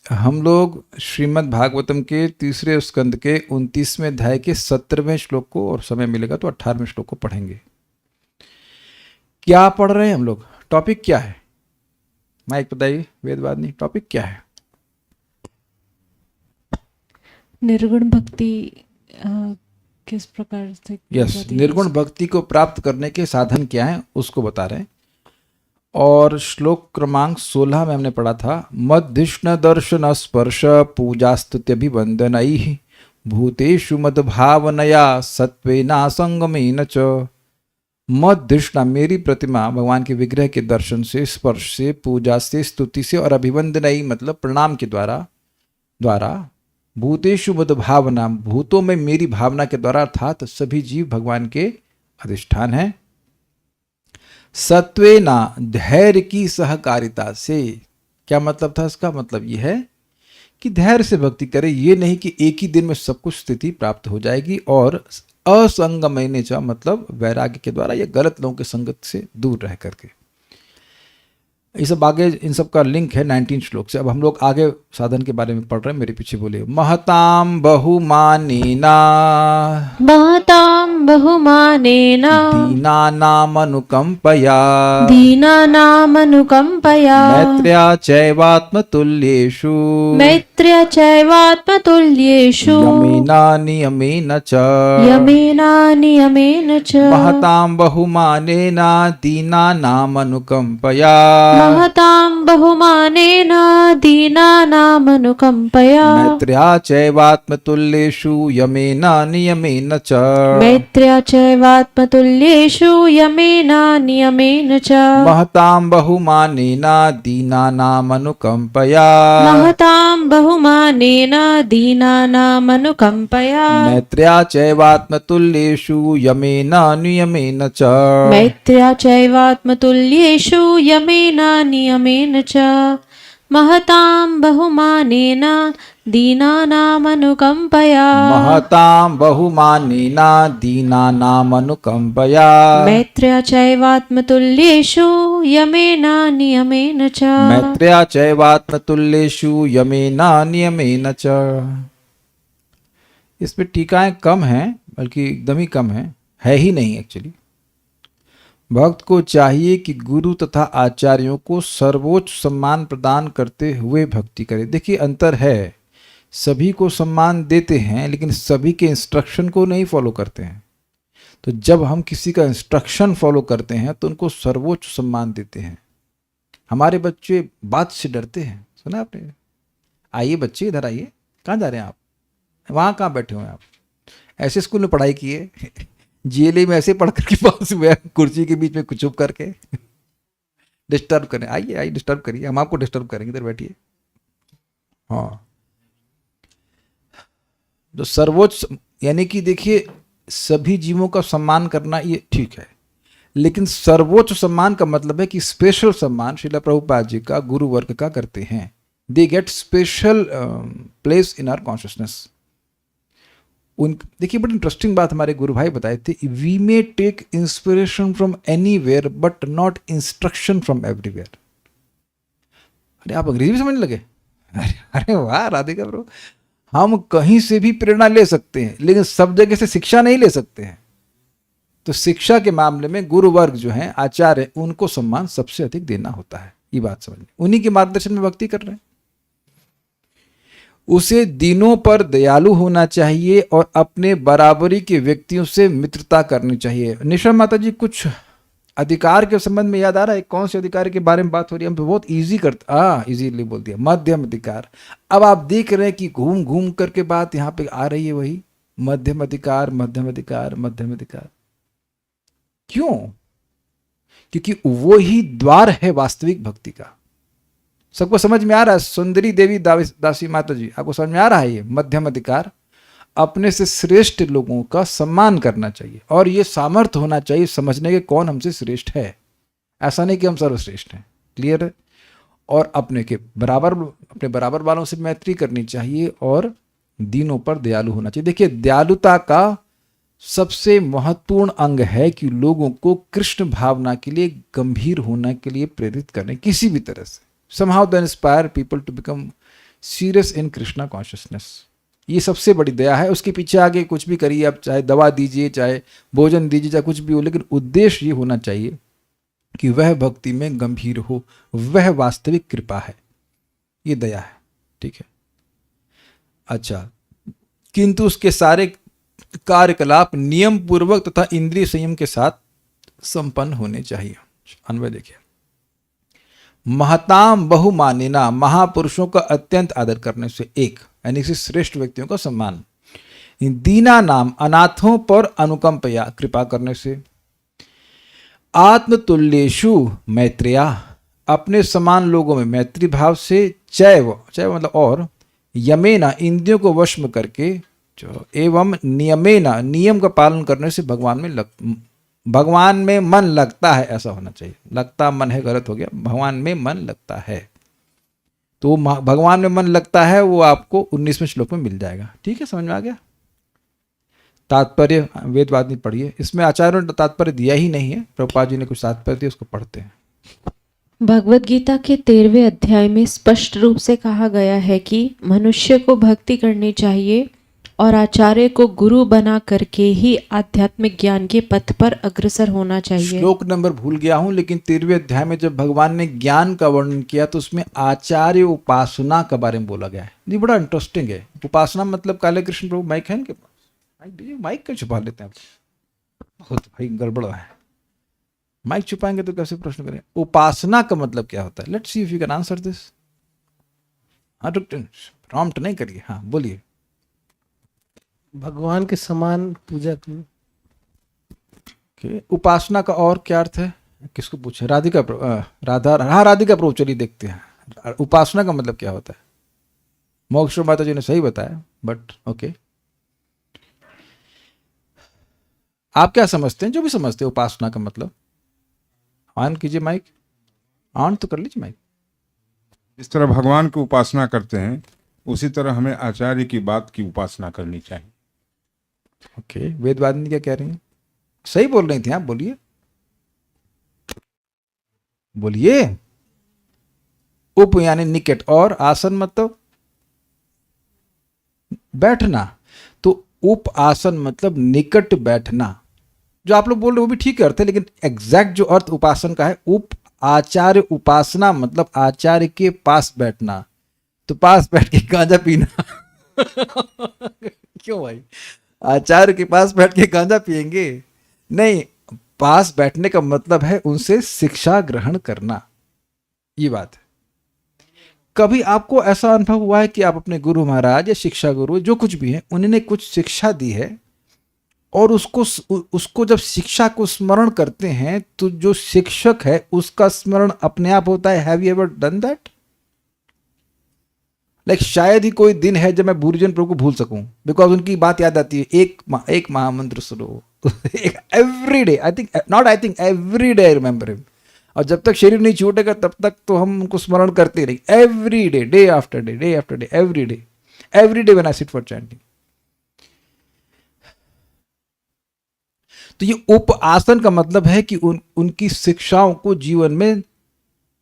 हम लोग श्रीमद् भागवतम के तीसरे स्कंद के 29वें अध्याय के 17वें श्लोक को, और समय मिलेगा तो 18वें श्लोक को पढ़ेंगे। क्या पढ़ रहे हैं हम लोग? टॉपिक क्या है? माइक बताइए, वेदवादिनी, टॉपिक क्या है? निर्गुण भक्ति किस प्रकार से? यस, निर्गुण भक्ति को प्राप्त करने के साधन क्या हैं उसको बता रहे हैं। और श्लोक क्रमांक 16 में हमने पढ़ा था, मद्धिष्ण दर्शन स्पर्श पूजा स्तुत्यभिवंदनैः भूतेषु मद्भावनया सत्वेना संगमेन च। मद्धिष्णा, मेरी प्रतिमा, भगवान के विग्रह के दर्शन से, स्पर्श से, पूजा से, स्तुति से और अभिवंदनई मतलब प्रणाम के द्वारा भूतेषु मद्भावना, भूतों में मेरी भावना के द्वारा, अर्थात सभी जीव भगवान के अधिष्ठान हैं। सत्वेना, धैर्य की सहकारिता से। क्या मतलब था इसका? मतलब यह है कि धैर्य से भक्ति करे, ये नहीं कि एक ही दिन में सब कुछ स्थिति प्राप्त हो जाएगी। और असंगमयने च मतलब वैराग्य के द्वारा या गलत लोगों के संगत से दूर रह करके। ये सब आगे, इन सब का लिंक है 19 श्लोक से। अब हम लोग आगे साधन के बारे में पढ़ रहे हैं, मेरे पीछे बोलिए। महताम बहुमानेना, महतां बहुमानेन, दीनानामनुकंपया, दीनानामनुकंपया, मैत्र्या चैवात्मतुल्येषु, मैत्र्य चैवात्मतुल्येषु, यमेना नियमेन च, यमेना नियमेन च। महतां बहुमानेन दीनानामनुकंपया, महतां बहुमानेन दीनानामनुकंपया, मैत्र्या चैवात्मतुल्येषु यमेन नियमेन च, मैत्र्य चैवात्मतुल्येषु यमेन नियमेन च। महतां बहुमानेन दीनानामनुकंपया, महतां बहुमानेन दीनानामनुकंपया, मैत्र्या चैवात्मतुल्येषु यमेन नियमेन च, मैत्र्य चैवात्मतुल्येषु यमेन नियमेन च। महतां बहुमानेन दीनानामनुकंपया, महतां बहुमानेन दीनानामनुकंपया, मैत्र्य चैवात्मतुल्येषु यमेन नियमेन च। मैत्र्या चैवात्मतुल्येषु यमेन नियमेन च। इसमें टीकाएं कम हैं, बल्कि एकदम ही कम है ही नहीं एक्चुअली। भक्त को चाहिए कि गुरु तथा आचार्यों को सर्वोच्च सम्मान प्रदान करते हुए भक्ति करे। देखिए अंतर है, सभी को सम्मान देते हैं लेकिन सभी के इंस्ट्रक्शन को नहीं फॉलो करते हैं। तो जब हम किसी का इंस्ट्रक्शन फॉलो करते हैं तो उनको सर्वोच्च सम्मान देते हैं। हमारे बच्चे बात से डरते हैं, सुना आपने? आइए बच्चे, इधर आइए। कहाँ जा रहे हैं आप? वहाँ कहाँ बैठे हुए हैं आप? ऐसे स्कूल में पढ़ाई की है? जेल में ऐसे पढ़ करके पास हुए, कुर्सी के बीच में कुछ चुप करके डिस्टर्ब करें? आइए आइए, डिस्टर्ब करिए, हम आपको डिस्टर्ब करेंगे, इधर बैठिए। हाँ, जो सर्वोच्च, यानी कि देखिए सभी जीवों का सम्मान करना ये ठीक है, लेकिन सर्वोच्च सम्मान का मतलब है कि स्पेशल सम्मान श्रील प्रभुपाद जी का, गुरु वर्ग का करते हैं। They get special place in our consciousness. देखिए बड़ी इंटरेस्टिंग बात हमारे गुरु भाई बताए थे, we may take inspiration from anywhere but not instruction from everywhere. अरे आप अंग्रेजी भी समझने लगे? अरे वाह राधिका ब्रो, हम कहीं से भी प्रेरणा ले सकते हैं लेकिन सब जगह से शिक्षा नहीं ले सकते हैं। तो शिक्षा के मामले में गुरु वर्ग जो हैं, आचार्य, उनको सम्मान सबसे अधिक देना होता है। ये बात समझ, उन्हीं के मार्गदर्शन में भक्ति कर रहे हैं। उसे दिनों पर दयालु होना चाहिए और अपने बराबरी के व्यक्तियों से मित्रता करनी चाहिए। निशा माता जी, कुछ अधिकार के संबंध में याद आ रहा है? कौन से अधिकार के बारे में बात हो रही है? हम बहुत इजी करते, इजीली बोल दिया, मध्यम अधिकार। अब आप देख रहे हैं कि घूम घूम करके बात यहाँ पे आ रही है, वही मध्यम अधिकार, मध्यम अधिकार, मध्यम अधिकार। क्यों? क्योंकि वो ही द्वार है वास्तविक भक्ति का। सबको समझ में आ रहा है? सुंदरी देवी दासी माता जी, आपको समझ में आ रहा है? ये मध्यम अधिकार, अपने से श्रेष्ठ लोगों का सम्मान करना चाहिए और ये सामर्थ्य होना चाहिए समझने के कौन हमसे श्रेष्ठ है। ऐसा नहीं कि हम सर्वश्रेष्ठ हैं, क्लियर है? और अपने बराबर वालों से मैत्री करनी चाहिए और दीनों पर दयालु होना चाहिए। देखिए दयालुता का सबसे महत्वपूर्ण अंग है कि लोगों को कृष्ण भावना के लिए गंभीर होने के लिए प्रेरित करने, किसी भी तरह से। somehow they inspire people to become serious in Krishna consciousness. ये सबसे बड़ी दया है। उसके पीछे आगे कुछ भी करिए आप, चाहे दवा दीजिए, चाहे भोजन दीजिए, चाहे कुछ भी हो, लेकिन उद्देश्य ये होना चाहिए कि वह भक्ति में गंभीर हो। वह वास्तविक कृपा है, ये दया है। ठीक है। अच्छा, किंतु उसके सारे कार्यकलाप नियम पूर्वक तथा इंद्रिय संयम के साथ संपन्न होने चाहिए। अन्वय देखिए, महताम बहुमानिना, महापुरुषों का अत्यंत आदर करने से, एक यानी कि श्रेष्ठ व्यक्तियों का सम्मान। दीना नाम, अनाथों पर अनुकंपया, कृपा करने से। आत्मतुल्येषु मैत्रेया, अपने समान लोगों में मैत्री भाव से। चैव, चैव मतलब और, यमेना, इंद्रियों को वश में करके, एवं नियमेना, नियम का पालन करने से भगवान में मन लगता है, ऐसा होना चाहिए। लगता मन है गलत हो गया, भगवान में मन लगता है। तो भगवान में मन लगता है वो आपको 19वें श्लोक में मिल जाएगा। ठीक है, समझ में आ गया। तात्पर्य वेदवाद नहीं पढ़िए, इसमें आचार्यों ने तात्पर्य दिया ही नहीं है, प्रभुपाद जी ने कुछ तात्पर्य दिया, उसको पढ़ते हैं। भगवद गीता के 13वें अध्याय में स्पष्ट रूप से कहा गया है कि मनुष्य को भक्ति करनी चाहिए और आचार्य को गुरु बना करके ही आध्यात्मिक ज्ञान के पथ पर अग्रसर होना चाहिए। श्लोक नंबर भूल गया हूं, लेकिन 13वें अध्याय में जब भगवान ने ज्ञान का वर्णन किया तो उसमें आचार्य उपासना के बारे में बोला गया है। ये बड़ा इंटरेस्टिंग है। उपासना मतलब, काले कृष्ण प्रभु माइक है इनके पास, माइक दीजिए, माइक क्यों छुपा लेते हैं आप? बहुत भाई गड़बड़ है, माइक छुपाएंगे तो कैसे प्रश्न करें। उपासना का मतलब क्या होता है? Let's see if you can answer this. हाँ, प्रॉम्प्ट नहीं करिए, हाँ बोलिए। भगवान के समान पूजा करना। उपासना का और क्या अर्थ है? किसको पूछे? राधिका राधा, हाँ राधिका प्रभु, चलिए देखते हैं उपासना का मतलब क्या होता है। मोक्ष माता जी ने सही बताया, बट ओके, आप क्या समझते हैं? जो भी समझते हैं उपासना का मतलब। ऑन कीजिए माइक, ऑन तो कर लीजिए माइक। जिस तरह भगवान की उपासना करते हैं उसी तरह हमें आचार्य की बात की उपासना करनी चाहिए। ओके, वेदवादिनी क्या कह रही हैं? सही बोल रही थी आप, बोलिए बोलिए। उप यानी निकट, और आसन मतलब बैठना। तो उप आसन मतलब निकट बैठना। जो आप लोग बोल रहे हो वो भी ठीक अर्थ है, लेकिन एग्जैक्ट जो अर्थ उपासन का है, उप आचार्य उपासना मतलब आचार्य के पास बैठना। तो पास बैठ के गांजा पीना क्यों भाई? आचार्य के पास बैठ के गांजा पिएंगे? नहीं, पास बैठने का मतलब है उनसे शिक्षा ग्रहण करना, ये बात है। कभी आपको ऐसा अनुभव हुआ है कि आप अपने गुरु महाराज या शिक्षा गुरु जो कुछ भी है, उन्होंने कुछ शिक्षा दी है और उसको जब शिक्षा को स्मरण करते हैं तो जो शिक्षक है उसका स्मरण अपने आप होता है? Have you ever done that? Like शायद ही कोई दिन है जब मैं भूरिजन प्रभु को भूल सकूं, बिकॉज उनकी बात याद आती है। एक महामंत्र सुनो every day, I think every day I remember him. और जब तक शरीर नहीं छूटेगा तब तक तो हम उनको स्मरण करते रहेंगे। Every day, day after day, day after day, every day when I sit for chanting. तो ये उप आसन का मतलब है कि उनकी शिक्षाओं को जीवन में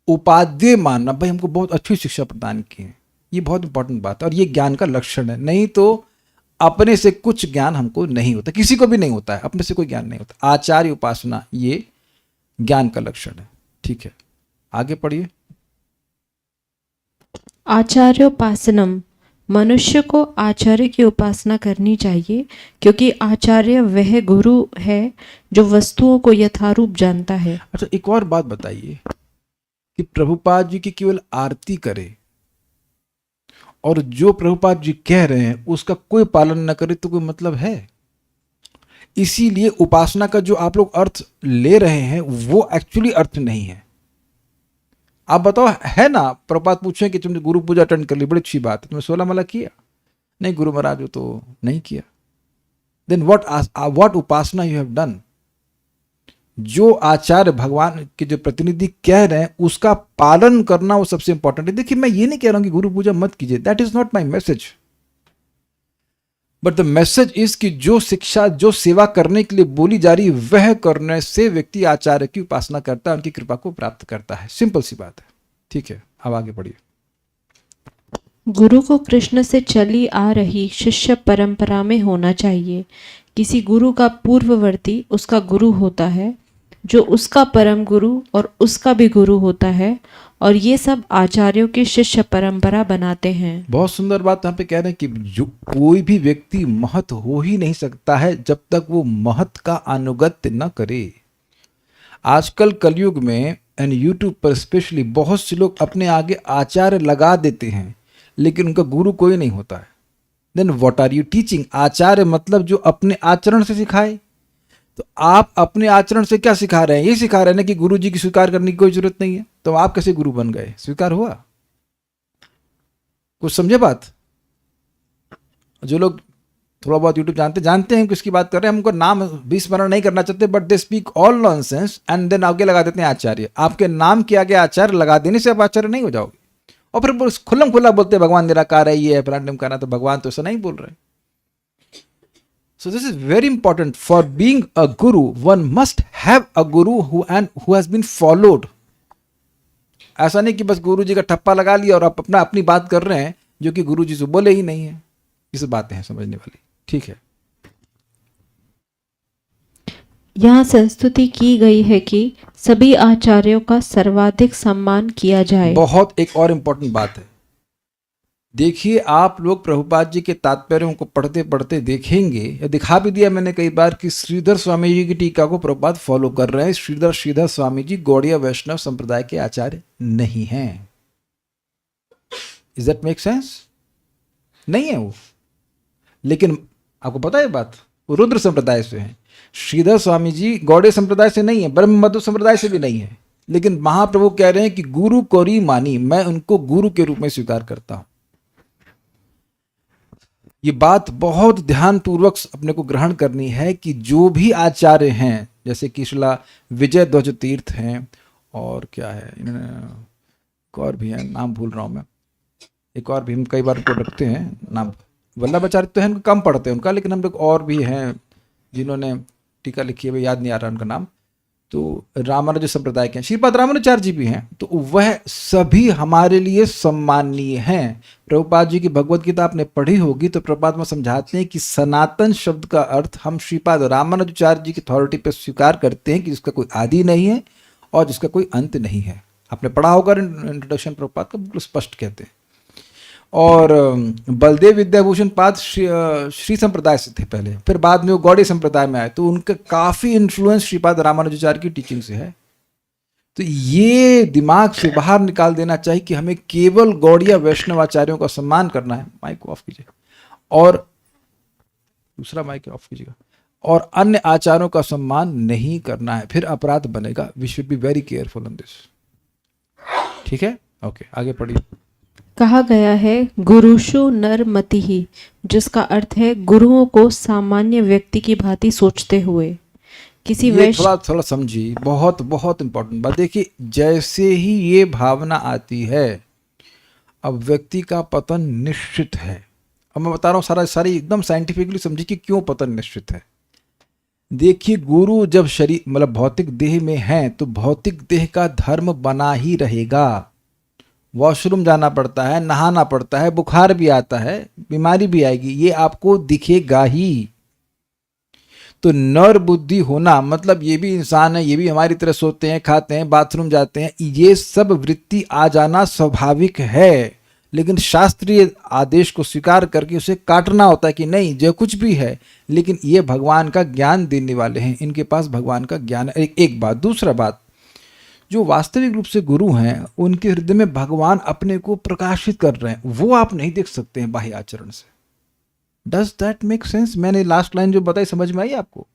उपादेय मानना। भाई हमको बहुत अच्छी शिक्षा प्रदान की है, ये बहुत इंपॉर्टेंट बात है और ये ज्ञान का लक्षण है। नहीं तो अपने से कुछ ज्ञान हमको नहीं होता, किसी को भी नहीं होता है, अपने से कोई ज्ञान नहीं होता। आचार्य उपासना ये ज्ञान का लक्षण है। ठीक है, आगे पढ़िए। आचार्योपासनम, मनुष्य को आचार्य की उपासना करनी चाहिए क्योंकि आचार्य वह गुरु है जो वस्तुओं को यथारूप जानता है। अच्छा, एक और बात बताइए कि प्रभुपाद जी की केवल आरती करे और जो प्रभुपाद जी कह रहे हैं उसका कोई पालन न करे तो कोई मतलब है? इसीलिए उपासना का जो आप लोग अर्थ ले रहे हैं वो एक्चुअली अर्थ नहीं है। आप बताओ, है ना? प्रभुपाद पूछे कि तुमने गुरु पूजा अटेंड कर ली, बड़ी अच्छी बात है, तुमने 16 माला किया? नहीं गुरु महाराज, वो तो नहीं किया। देन व्हाट उपासना यू हैव डन? जो आचार्य भगवान के जो प्रतिनिधि कह रहे हैं उसका पालन करना वो सबसे इंपॉर्टेंट है। देखिए, मैं ये नहीं कह रहा हूं कि गुरु पूजा मत कीजिए, that is not my message, but the message is कि जो शिक्षा, जो सेवा करने के लिए बोली जा रही वह करने से व्यक्ति आचार्य की उपासना करता है, उनकी कृपा को प्राप्त करता है। सिंपल सी बात है। ठीक है, अब आगे बढ़िए। गुरु को कृष्ण से चली आ रही शिष्य परंपरा में होना चाहिए। किसी गुरु का पूर्ववर्ती उसका गुरु होता है, जो उसका परम गुरु और उसका भी गुरु होता है, और ये सब आचार्यों की शिष्य परंपरा बनाते हैं। बहुत सुंदर बात यहाँ पे कह रहे हैं कि जो कोई भी व्यक्ति महत हो ही नहीं सकता है जब तक वो महत का अनुगत्य न करे। आजकल कलयुग में एंड यूट्यूब पर स्पेशली बहुत से लोग अपने आगे आचार्य लगा देते हैं, लेकिन उनका गुरु कोई नहीं होता है। Then what are you teaching? आचार्य मतलब जो अपने आचरण से सिखाए। तो आप अपने आचरण से क्या सिखा रहे हैं? ये सिखा रहे हैं ना कि गुरु जी की स्वीकार करने की कोई जरूरत नहीं है। तो आप कैसे गुरु बन गए? स्वीकार हुआ? कुछ समझे बात? जो लोग थोड़ा बहुत यूट्यूब जानते हैं किसकी बात कर रहे हैं, हमको नाम भी स्मरण नहीं करना चाहते, but they speak all nonsense and then आगे लगा देते हैं आचार्य। आपके नाम के आगे आचार्य लगा देने से आप आचार्य नहीं हो जाओगे। और फिर खुल्लम खुल्ला बोलते हैं भगवान निराकार है, ये है फलाना करना। तो भगवान तो ऐसा नहीं बोल रहे। So this is very important. For being a guru, one must have a guru who has been followed. ऐसा नहीं कि बस गुरु जी का ठप्पा लगा लिया और आप अपनी बात कर रहे हैं जो कि गुरु जी से बोले ही नहीं है। ये सब बातें हैं समझने वाली। ठीक है। यहाँ संस्तुति की गई है कि सभी आचार्यों का सर्वाधिक सम्मान किया जाए। बहुत एक और इम्पोर्टेंट बात है। देखिए, आप लोग प्रभुपाद जी के तात्पर्यों को पढ़ते पढ़ते देखेंगे, या दिखा भी दिया मैंने कई बार, कि श्रीधर स्वामी जी की टीका को प्रभुपाद फॉलो कर रहे हैं। श्रीधर स्वामी जी गौड़ीय वैष्णव संप्रदाय के आचार्य नहीं हैं। Is that make sense? नहीं है वो। लेकिन आपको पता है बात, वो रुद्र संप्रदाय से हैं। श्रीधर स्वामी जी गौड़ीय संप्रदाय से नहीं है, ब्रह्म मध्व संप्रदाय से भी नहीं है। लेकिन महाप्रभु कह रहे हैं कि गुरु कोरी मानी, मैं उनको गुरु के रूप में स्वीकार करता हूं। ये बात बहुत ध्यानपूर्वक अपने को ग्रहण करनी है कि जो भी आचार्य हैं, जैसे कि श्रीला विजय ध्वज तीर्थ हैं, और क्या है एक और भी है, नाम भूल रहा हूँ मैं, एक और भी हम कई बार उनको रखते हैं नाम, वल्लभाचार्य तो है, उनको कम पढ़ते हैं उनका, लेकिन हम लोग और भी हैं जिन्होंने टीका लिखी है, याद नहीं आ रहा उनका नाम। तो रामानुज संप्रदाय के हैं, श्रीपाद रामानुचार्य जी भी हैं। तो वह सभी हमारे लिए सम्माननीय हैं। प्रभुपाद जी की भगवत गीता आपने पढ़ी होगी तो प्रभुपाद में समझाते हैं कि सनातन शब्द का अर्थ हम श्रीपाद रामानुजाचार्य जी की अथॉरिटी पर स्वीकार करते हैं कि जिसका कोई आदि नहीं है और जिसका कोई अंत नहीं है। आपने पढ़ा होगा इंट्रोडक्शन, प्रभुपाद का बिल्कुल स्पष्ट कहते हैं। और बलदेव विद्याभूषण पाद श्री संप्रदाय से थे पहले, फिर बाद में वो गौड़ीय संप्रदाय में आए, तो उनका काफी इन्फ्लुएंस श्रीपाद रामानुजाचार्य की टीचिंग से है। तो ये दिमाग से बाहर निकाल देना चाहिए कि हमें केवल गौड़ीय वैष्णव आचार्यों का सम्मान करना है। माइक ऑफ कीजिए, और दूसरा माइक ऑफ कीजिएगा, और अन्य आचार्यों का सम्मान नहीं करना है, फिर अपराध बनेगा। We should be very careful on this. ठीक है, ओके, आगे पढ़िए। कहा गया है गुरुषु नरमतिहि, जिसका अर्थ है गुरुओं को सामान्य व्यक्ति की भांति सोचते हुए। किसी थोड़ा समझिए, बहुत बहुत इंपॉर्टेंट बात। देखिए, जैसे ही ये भावना आती है, अब व्यक्ति का पतन निश्चित है। अब मैं बता रहा हूँ सारी एकदम साइंटिफिकली समझिए कि क्यों पतन निश्चित है। देखिए, गुरु जब शरीर मतलब भौतिक देह में है तो भौतिक देह का धर्म बना ही रहेगा। वॉशरूम जाना पड़ता है, नहाना पड़ता है, बुखार भी आता है, बीमारी भी आएगी, ये आपको दिखेगा ही। तो नर बुद्धि होना मतलब ये भी इंसान है, ये भी हमारी तरह सोते हैं, खाते हैं, बाथरूम जाते हैं, ये सब वृत्ति आ जाना स्वाभाविक है। लेकिन शास्त्रीय आदेश को स्वीकार करके उसे काटना होता है कि नहीं, जो कुछ भी है लेकिन ये भगवान का ज्ञान देने वाले हैं, इनके पास भगवान का ज्ञान है। एक बात। दूसरा बात, जो वास्तविक रूप से गुरु हैं उनके हृदय में भगवान अपने को प्रकाशित कर रहे हैं, वो आप नहीं देख सकते हैं बाह्य आचरण से। Does that make sense? मैंने लास्ट लाइन जो बताई समझ में आई आपको?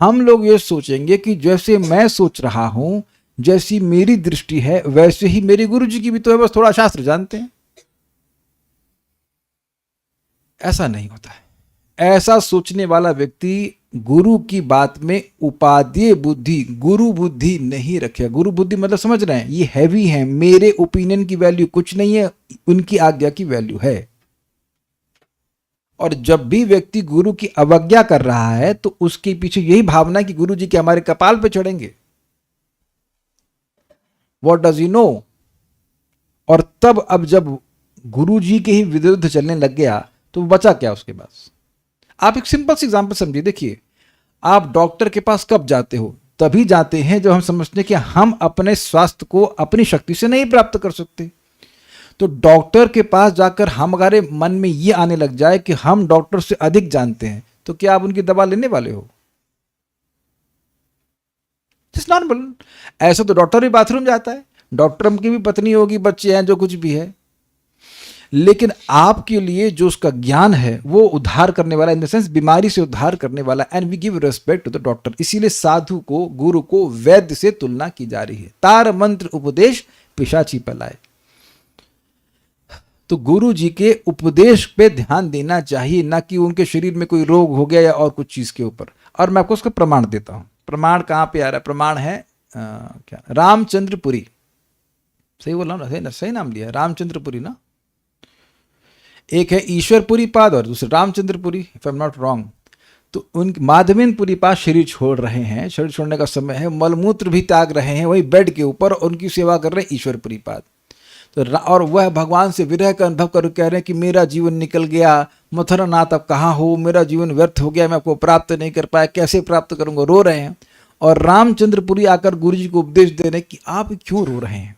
हम लोग ये सोचेंगे कि जैसे मैं सोच रहा हूं, जैसी मेरी दृष्टि है, वैसे ही मेरे गुरु जी की भी तो है, बस थोड़ा शास्त्र जानते हैं। ऐसा नहीं होता है। ऐसा सोचने वाला व्यक्ति गुरु की बात में उपादेय बुद्धि, गुरु बुद्धि नहीं रखेगा। गुरु बुद्धि मतलब समझ रहे हैं, ये हैवी है, मेरे ओपिनियन की वैल्यू कुछ नहीं है, उनकी आज्ञा की वैल्यू है। और जब भी व्यक्ति गुरु की अवज्ञा कर रहा है तो उसके पीछे यही भावना कि गुरु जी के हमारे कपाल पे चढ़ेंगे। What does he know? और तब अब जब गुरु जी के ही विरुद्ध चलने लग गया तो बचा क्या उसके पास? आप एक सिंपल सी एग्जांपल समझिए। देखिए, आप डॉक्टर के पास कब जाते हो? तभी जाते हैं जब हम समझते हैं कि हम अपने स्वास्थ्य को अपनी शक्ति से नहीं प्राप्त कर सकते। तो डॉक्टर के पास जाकर हमारे मन में ये आने लग जाए कि हम डॉक्टर से अधिक जानते हैं, तो क्या आप उनकी दवा लेने वाले हो? Just normal. ऐसा तो डॉक्टर भी बाथरूम जाता है, डॉक्टर की भी पत्नी होगी, बच्चे हैं, जो कुछ भी है, लेकिन आपके लिए जो उसका ज्ञान है वो उद्धार करने वाला, इन द सेंस बीमारी से उद्धार करने वाला। And we give respect to the doctor. इसीलिए साधु को, गुरु को वैद्य से तुलना की जा रही है। तार मंत्र उपदेश पिशाची पलाए। तो गुरु जी के उपदेश पे ध्यान देना चाहिए, ना कि उनके शरीर में कोई रोग हो गया या और कुछ चीज के ऊपर। और मैं आपको उसका प्रमाण देता हूं। प्रमाण कहां पे आ रहा है? प्रमाण है क्या, रामचंद्रपुरी। सही बोला ना? सही नाम लिया, रामचंद्रपुरी ना। एक है ईश्वरपुरी पाद और दूसरे Ramchandrapuri, if I am not wrong. तो उन माधवेंद्रपुरी पाद शरीर छोड़ रहे हैं, शरीर छोड़ने का समय है, मलमूत्र भी त्याग रहे हैं वही बेड के ऊपर, और उनकी सेवा कर रहे हैं ईश्वरपुरी पाद। तो और वह भगवान से विरह का अनुभव कर कह रहे हैं कि मेरा जीवन निकल गया, मथुरा नाथ अब कहाँ हो, मेरा जीवन व्यर्थ हो गया, मैं आपको प्राप्त नहीं कर पाया, कैसे प्राप्त करूंगा, रो रहे हैं। और रामचंद्रपुरी आकर गुरु जी को उपदेश दे रहे हैं कि आप क्यों रो रहे हैं,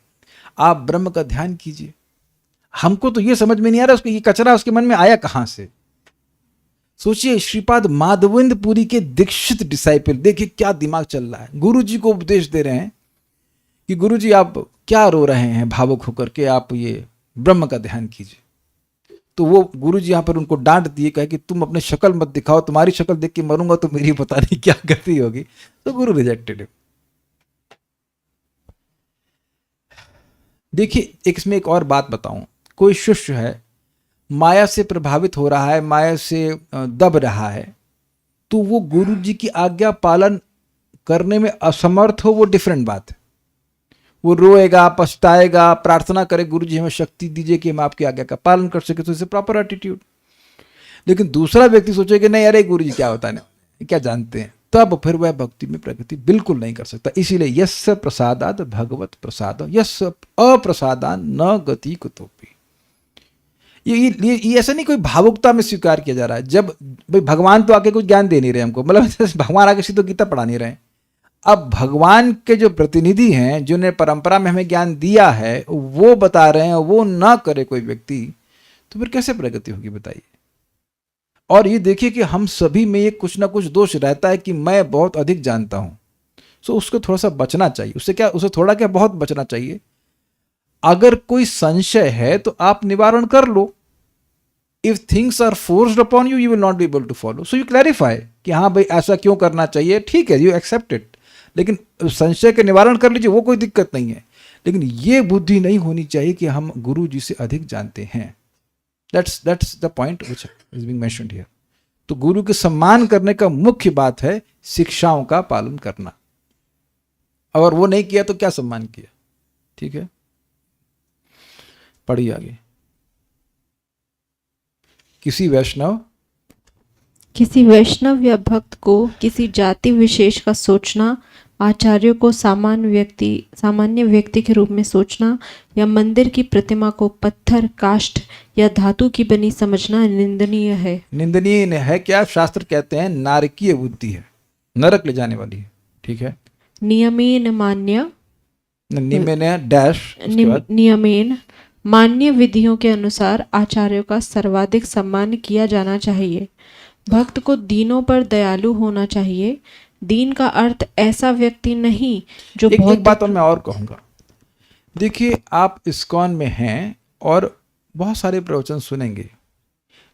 आप ब्रह्म का ध्यान कीजिए। हमको तो ये समझ में नहीं आ रहा उसको ये कचरा उसके मन में आया कहां से। सोचिए, श्रीपाद माधवेंद्रपुरी के दीक्षित डिसाइपल, देखिए क्या दिमाग चल रहा है। गुरु जी को उपदेश दे रहे हैं कि गुरु जी आप क्या रो रहे हैं भावुक होकर के, आप ये ब्रह्म का ध्यान कीजिए। तो वो गुरु जी यहां पर उनको डांट दिए, कहे कि तुम अपने शक्ल मत दिखाओ, तुम्हारी शक्ल देख के मरूंगा तो मेरी पता नहीं क्या गति होगी। तो गुरु रिजेक्टेड। देखिए, इसमें एक और बात बताऊं। कोई शिष्य है, माया से प्रभावित हो रहा है, माया से दब रहा है, तो वो गुरु जी की आज्ञा पालन करने में असमर्थ हो, वो डिफरेंट बात है। वो रोएगा, पछताएगा, प्रार्थना करे गुरु जी हमें शक्ति दीजिए कि हम आपकी आज्ञा का पालन कर सके, तो इसे प्रॉपर एटीट्यूड। लेकिन दूसरा व्यक्ति सोचे कि नहीं अरे गुरु जी क्या होता है, क्या जानते हैं, तब फिर वह भक्ति में प्रगति बिल्कुल नहीं कर सकता। इसीलिए यस्य प्रसादात् भगवत प्रसाद, यस्य अप्रसादान् न गति कुतोपि। ये ऐसा नहीं कोई भावुकता में स्वीकार किया जा रहा है। जब भाई भगवान तो आके कुछ ज्ञान दे नहीं रहे हमको, मतलब भगवान आके सीधे गीता पढ़ा नहीं रहे। अब भगवान के जो प्रतिनिधि हैं, जिन्हें परंपरा में हमें ज्ञान दिया है, वो बता रहे हैं, वो ना करे कोई व्यक्ति, तो फिर कैसे प्रगति होगी बताइए। और ये देखिए कि हम सभी में ये कुछ ना कुछ दोष रहता है कि मैं बहुत अधिक जानता हूं। सो उसको थोड़ा सा बचना चाहिए। उससे क्या, उसे थोड़ा क्या बहुत बचना चाहिए। अगर कोई संशय है तो आप निवारण कर लो। If things are forced upon you, you will not be able to follow. So you clarify कि हाँ भाई ऐसा क्यों करना चाहिए, ठीक है, यू एक्सेप्ट इट। लेकिन संशय के निवारण कर लीजिए, वो कोई दिक्कत नहीं है। लेकिन ये बुद्धि नहीं होनी चाहिए कि हम गुरु जी से अधिक जानते हैं। That's the point which is being mentioned here. तो गुरु के सम्मान करने का मुख्य बात है शिक्षाओं का पालन करना। अगर वो नहीं किया तो क्या सम्मान किया। ठीक है, पढ़िए आगे। किसी वैष्णव या भक्त को किसी जाति विशेष का सोचना, आचार्यों को सामान्य व्यक्ति के रूप में सोचना, या मंदिर की प्रतिमा को पत्थर, काष्ठ या धातु की बनी समझना निंदनीय है। निंदनीय है क्या? शास्त्र कहते हैं नारकीय बुद्धि है, नरक ले जाने वाली है। ठीक है, नियमेन मान्य, नियमेन मान्य विधियों के अनुसार आचार्यों का सर्वाधिक सम्मान किया जाना चाहिए। भक्त को दीनों पर दयालु होना चाहिए। दीन का अर्थ ऐसा व्यक्ति नहीं जो एक बात मैं और कहूंगा। देखिए, आप इस्कॉन में हैं और बहुत सारे प्रवचन सुनेंगे,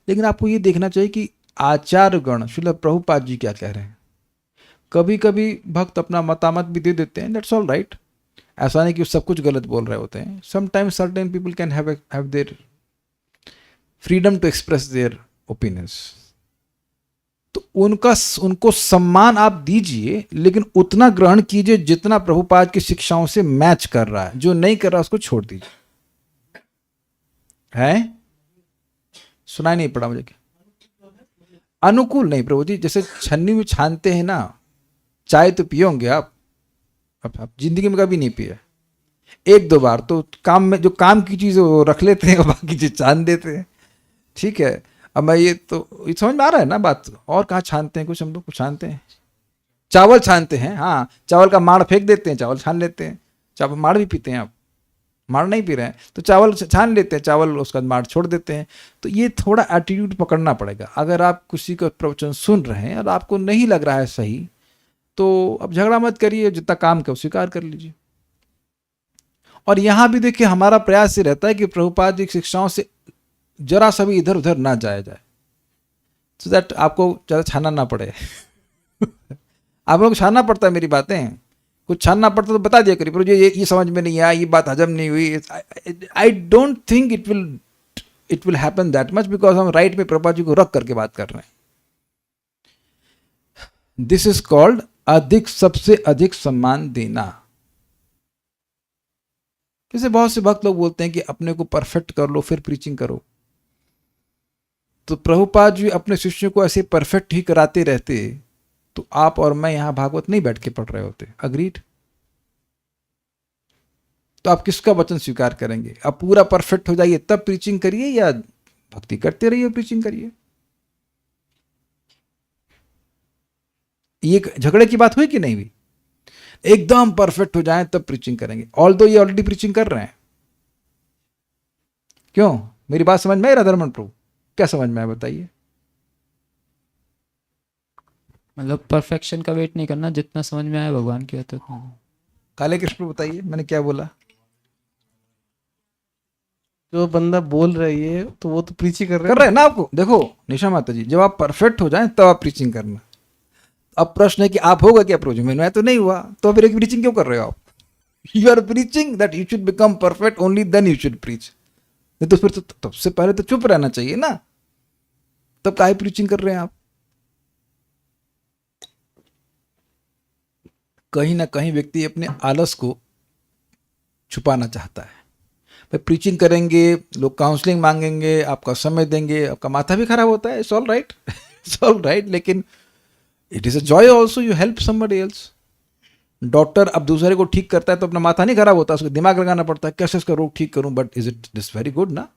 लेकिन आपको ये देखना चाहिए कि आचार्यगण श्रील प्रभुपाद जी क्या कह रहे हैं। कभी कभी भक्त अपना मतामत भी दे देते हैं, दैट्स ऑल राइट। ऐसा नहीं कि सब कुछ गलत बोल रहे होते हैं। Sometimes certain people can have their freedom to express their opinions. तो उनको सम्मान आप दीजिए, लेकिन उतना ग्रहण कीजिए जितना प्रभुपाद की शिक्षाओं से मैच कर रहा है। जो नहीं कर रहा उसको छोड़ दीजिए। है, सुनाई नहीं पड़ा मुझे क्या? अनुकूल नहीं प्रभु जी। जैसे छन्नी में छानते हैं ना, चाय तो पियोगे आप जिंदगी में कभी नहीं पिए। एक दो बार तो काम में जो काम की चीज़ वो रख लेते हैं और बाकी चीज़ छान देते हैं। ठीक है, अब मैं ये समझ में आ रहा है ना बात। और कहाँ छानते हैं कुछ, हम लोग कुछ छानते हैं, चावल छानते हैं। हाँ, चावल का माड़ फेंक देते हैं, चावल छान लेते हैं। चावल माड़ भी पीते हैं आप, माड़ नहीं पी रहे हैं तो चावल छान लेते हैं, चावल उसका माड़ छोड़ देते हैं। तो ये थोड़ा एटीट्यूड पकड़ना पड़ेगा। अगर आप किसी का प्रवचन सुन रहे हैं और आपको नहीं लग रहा है सही, तो अब झगड़ा मत करिए, जितना काम का स्वीकार कर लीजिए। और यहाँ भी देखिए हमारा प्रयास ये रहता है कि प्रभुपाद जी की शिक्षाओं से जरा सा भी इधर उधर ना जाया जाए, सो दैट आपको ज़्यादा छानना ना पड़े। आप लोग छानना पड़ता है मेरी बातें, कुछ छानना पड़ता तो बता दिया करिए, पर ये समझ में नहीं आया, ये बात हजम नहीं हुई। I don't think it will happen that much, because हम राइट में प्रभुपाद जी को रख करके बात कर रहे हैं। दिस इज कॉल्ड अधिक, सबसे अधिक सम्मान देना। जैसे बहुत से भक्त लोग बोलते हैं कि अपने को परफेक्ट कर लो फिर प्रीचिंग करो। तो प्रभुपाद जी अपने शिष्यों को ऐसे परफेक्ट ही कराते रहते तो आप और मैं यहां भागवत नहीं बैठ के पढ़ रहे होते। अग्रीड? तो आप किसका वचन स्वीकार करेंगे? अब पूरा परफेक्ट हो जाइए तब प्रीचिंग करिए, या भक्ति करते रहिए प्रीचिंग करिए? ये झगड़े की बात हुई कि नहीं हुई? एकदम परफेक्ट हो जाए तब प्रीचिंग करेंगे, ऑल्दो ये ऑलरेडी प्रीचिंग कर रहे हैं। क्यों? मेरी बात समझ में आई राधारमण प्रभु? क्या समझ में आया बताइए? मतलब परफेक्शन का वेट नहीं करना, जितना समझ में आया भगवान की बात उतना। काले कृष्ण बताइए मैंने क्या बोला? जो बंदा बोल रही है तो वो तो प्रीच ही कर कर रहे हैं ना आपको। देखो निशा माता जी, जब आप परफेक्ट हो जाएं तब आप प्रीचिंग करना। अब प्रश्न है कि आप होगा क्या प्रोज में? मैं तो नहीं हुआ, तो फिर एक प्रीचिंग क्यों कर रहे हो आप? You are preaching that you should become perfect, only then you should preach. नहीं तो फिर तो तब से पहले तो चुप रहना चाहिए ना, तब काहे प्रीचिंग कर रहे हैं आप? कहीं ना कहीं व्यक्ति अपने आलस को छुपाना चाहता है। भाई प्रीचिंग करेंगे, लोग काउंसलिंग मांगेंगे, आपका समय देंगे, आपका माथा भी खराब होता है, it's all right, it's all right, लेकिन it is a joy also, you help somebody else. Doctor अब दूसरे को ठीक करता है तो अपना माथा नहीं खराब होता, उसको दिमाग लगाना पड़ता है कैसे इसका रोग ठीक करूं, but is it this very good ना?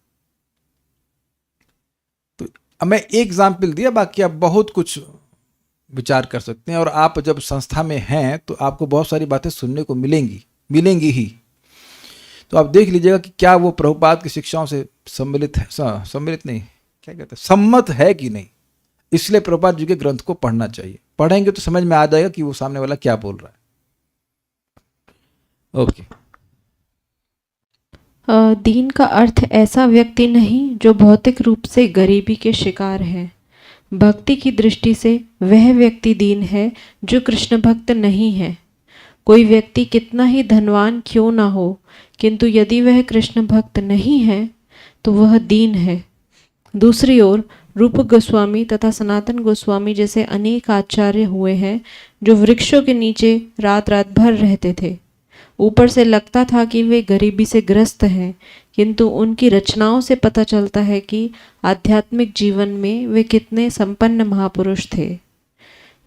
तो अब मैं एक एग्जाम्पल दिया, बाकी आप बहुत कुछ विचार कर सकते हैं। और आप जब संस्था में हैं तो आपको बहुत सारी बातें सुनने को मिलेंगी ही। तो आप देख लीजिएगा कि क्या वो प्रभुपाद की शिक्षाओं से सम्मिलित है, सम्मिलित नहीं, क्या कहते हैं, सम्मत है कि नहीं। इसलिए प्रभुपाद जी के ग्रंथ को पढ़ना चाहिए। पढ़ेंगे तो समझ में आ जाएगा कि वो सामने वाला क्या बोल रहा है। ओके। दीन का अर्थ ऐसा व्यक्ति नहीं जो भौतिक रूप से गरीबी के शिकार है। भक्ति की दृष्टि से वह व्यक्ति दीन है जो कृष्ण भक्त नहीं है। कोई व्यक्ति कितना ही धनवान क्यों ना हो, किंतु यदि वह कृष्ण भक्त नहीं है तो वह दीन है। दूसरी ओर रूप गोस्वामी तथा सनातन गोस्वामी जैसे अनेक आचार्य हुए हैं जो वृक्षों के नीचे रात रात भर रहते थे। ऊपर से लगता था कि वे गरीबी से ग्रस्त हैं, किंतु उनकी रचनाओं से पता चलता है कि आध्यात्मिक जीवन में वे कितने संपन्न महापुरुष थे।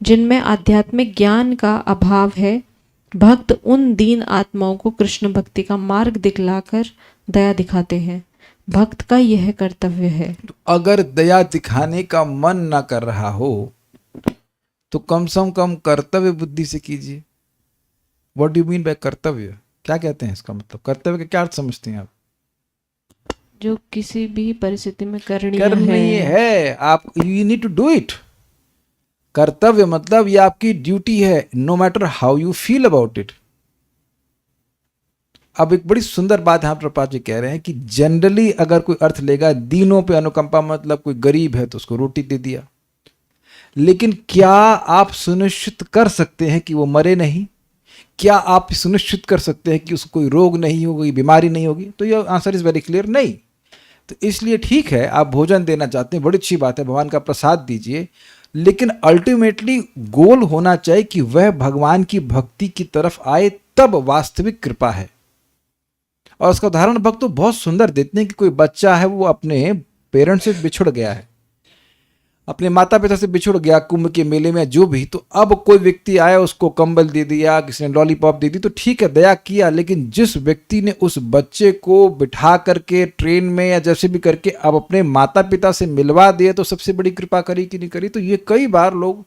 जिनमें आध्यात्मिक ज्ञान का अभाव है, भक्त उन दीन आत्माओं को कृष्ण भक्ति का मार्ग दिखलाकर दया दिखाते हैं। भक्त का यह कर्तव्य है। तो अगर दया दिखाने का मन ना कर रहा हो तो कम से कम कर्तव्य बुद्धि से कीजिए। What do you mean by कर्तव्य? क्या कहते हैं इसका मतलब? कर्तव्य का क्या अर्थ समझते हैं आप? जो किसी भी परिस्थिति में करनी है आप, you need to do it. कर्तव्य मतलब ये आपकी ड्यूटी है, no matter how you feel about it. अब एक बड़ी सुंदर बात यहाँ प्रभुपाद जी कह रहे हैं कि जनरली अगर कोई अर्थ लेगा दीनों पे अनुकंपा, मतलब कोई गरीब है तो उसको रोटी दे दिया, लेकिन क्या आप सुनिश्चित कर सकते हैं कि वो मरे नहीं? क्या आप सुनिश्चित कर सकते हैं कि उसको कोई रोग नहीं होगी, बीमारी नहीं होगी? तो ये आंसर इज वेरी क्लियर, नहीं। तो इसलिए ठीक है, आप भोजन देना चाहते हैं, बड़ी अच्छी बात है, भगवान का प्रसाद दीजिए, लेकिन अल्टीमेटली गोल होना चाहिए कि वह भगवान की भक्ति की तरफ आए, तब वास्तविक कृपा है। और उसका उदाहरण भक्त तो बहुत सुंदर देते हैं कि कोई बच्चा है, वो अपने पेरेंट्स से बिछड़ गया है, अपने माता पिता से बिछुड़ गया कुंभ के मेले में जो भी, तो अब कोई व्यक्ति आया उसको कंबल दे दिया, किसी ने लॉलीपॉप दे दी, तो ठीक है दया किया, लेकिन जिस व्यक्ति ने उस बच्चे को बिठा करके ट्रेन में या जैसे भी करके अब अपने माता पिता से मिलवा दिया, तो सबसे बड़ी कृपा करी कि नहीं करी। तो ये कई बार लोग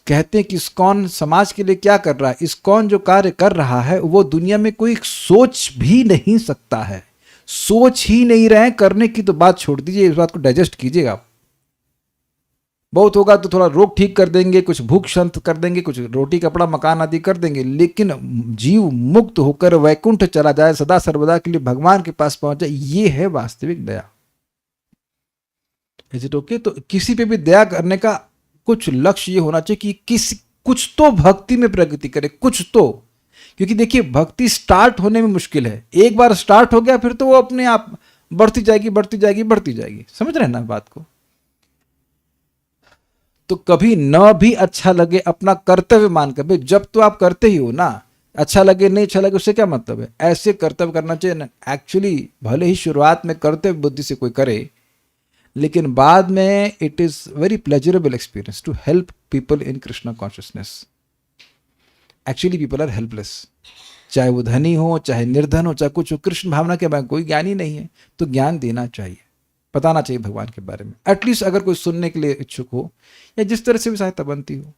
कहते हैं कि इस्कॉन समाज के लिए क्या कर रहा है, इस्कॉन जो कार्य कर रहा है वो दुनिया में कोई सोच भी नहीं सकता है, सोच ही नहीं रहे करने की तो बात छोड़ दीजिए, इस बात को डाइजेस्ट कीजिएगा आप। बहुत होगा तो थोड़ा रोग ठीक कर देंगे, कुछ भूख शांत कर देंगे, कुछ रोटी कपड़ा मकान आदि कर देंगे, लेकिन जीव मुक्त होकर वैकुंठ चला जाए, सदा सर्वदा के लिए भगवान के पास पहुंच जाए, ये है वास्तविक दया। Is it okay? तो किसी पे भी दया करने का कुछ लक्ष्य ये होना चाहिए कि कुछ तो भक्ति में प्रगति करे, कुछ तो, क्योंकि देखिए भक्ति स्टार्ट होने में मुश्किल है, एक बार स्टार्ट हो गया फिर तो वो अपने आप बढ़ती जाएगी बढ़ती जाएगी बढ़ती जाएगी। समझ रहे हैं ना बात को? तो कभी न भी अच्छा लगे अपना कर्तव्य मानकर, भाई जब तो आप करते ही हो ना, अच्छा लगे नहीं अच्छा लगे उससे क्या मतलब है, ऐसे कर्तव्य करना चाहिए ना। एक्चुअली भले ही शुरुआत में कर्तव्य बुद्धि से कोई करे, लेकिन बाद में it is very pleasurable experience to help people in Krishna consciousness. Actually people are helpless, चाहे वो धनी हो चाहे निर्धन हो चाहे कुछ हो, कृष्ण भावना के बारे में कोई ज्ञानी नहीं है, तो ज्ञान देना चाहिए, बताना चाहिए भगवान के बारे में, एटलीस्ट अगर कोई सुनने के लिए इच्छुक हो या जिस तरह से भी सहायता बनती हो।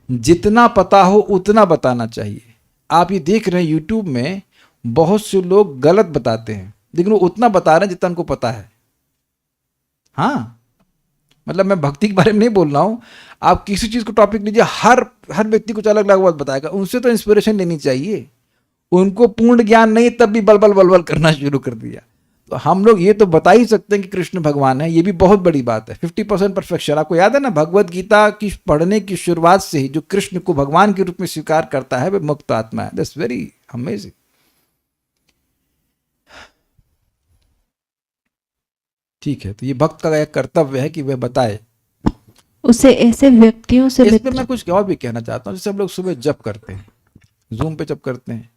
जितना पता हो उतना बताना चाहिए। आप ये देख रहे हैं यूट्यूब में बहुत से लोग गलत बताते हैं, लेकिन वो उतना बता रहे हैं जितना उनको पता है। हाँ, मतलब मैं भक्ति के बारे में नहीं बोल रहा हूं, आप किसी चीज को टॉपिक लीजिए, हर व्यक्ति कुछ अलग अलग बात बताएगा, उनसे तो इंस्पिरेशन लेनी चाहिए। उनको पूर्ण ज्ञान नहीं तब भी बलबल बलबल करना शुरू कर दिया। तो हम लोग ये तो बता ही सकते हैं कि कृष्ण भगवान है, ये भी बहुत बड़ी बात है। 50% परफेक्शन। आपको याद है ना, भगवत गीता की पढ़ने की शुरुआत से ही जो कृष्ण को भगवान के रूप में स्वीकार करता है वह मुक्त आत्मा है। That's very amazing. ठीक है, तो ये भक्त का एक कर्तव्य है कि वह बताए। उसे ऐसे व्यक्तियों से इसमें मैं कुछ और भी कहना चाहता हूँ। जैसे हम लोग सुबह जप करते हैं, जूम पे जप करते हैं,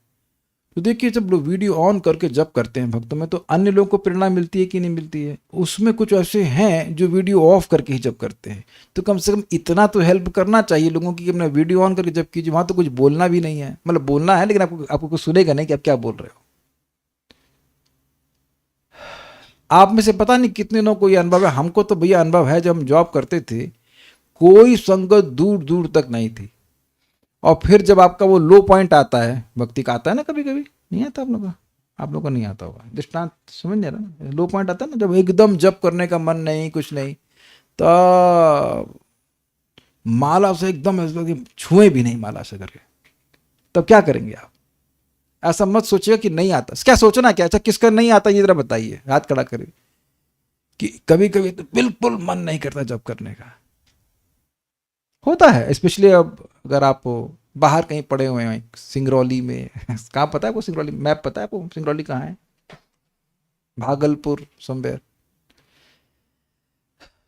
तो देखिए जब लोग वीडियो ऑन करके जप करते हैं भक्तों में, तो अन्य लोगों को प्रेरणा मिलती है कि नहीं मिलती है? उसमें कुछ ऐसे हैं जो वीडियो ऑफ करके ही जप करते हैं, तो कम से कम इतना तो हेल्प करना चाहिए लोगों की कि अपना वीडियो ऑन करके जप कीजिए। वहाँ तो कुछ बोलना भी नहीं है, मतलब बोलना है लेकिन आपको कुछ सुनेगा नहीं कि आप क्या बोल रहे हो। आप में से पता नहीं कितने लोगों को ये अनुभव है, हमको तो भैया अनुभव है। जब हम जॉब करते थे कोई संगत दूर दूर तक नहीं थी, और फिर जब आपका वो लो पॉइंट आता है, भक्ति का आता है ना, कभी कभी नहीं आता आप लोगों को नहीं आता होगा, दृष्टांत समझ नहीं रहा, लो पॉइंट आता है ना, जब एकदम जप करने का मन नहीं, कुछ नहीं, तो माला से एकदम छुए भी नहीं माला से करके, तब क्या करेंगे आप? ऐसा मत सोचिएगा कि नहीं आता। क्या सोचना क्या, अच्छा किसका नहीं आता ये जरा बताइए, हाथ खड़ा करिए। कि कभी कभी तो बिल्कुल मन नहीं करता जप करने का, होता है। स्पेशली अब अगर आप बाहर कहीं पड़े हुए हैं, सिंगरौली में, कहाँ पता है आपको सिंगरौली, मैप पता है आपको सिंगरौली कहाँ है? भागलपुर समवेयर।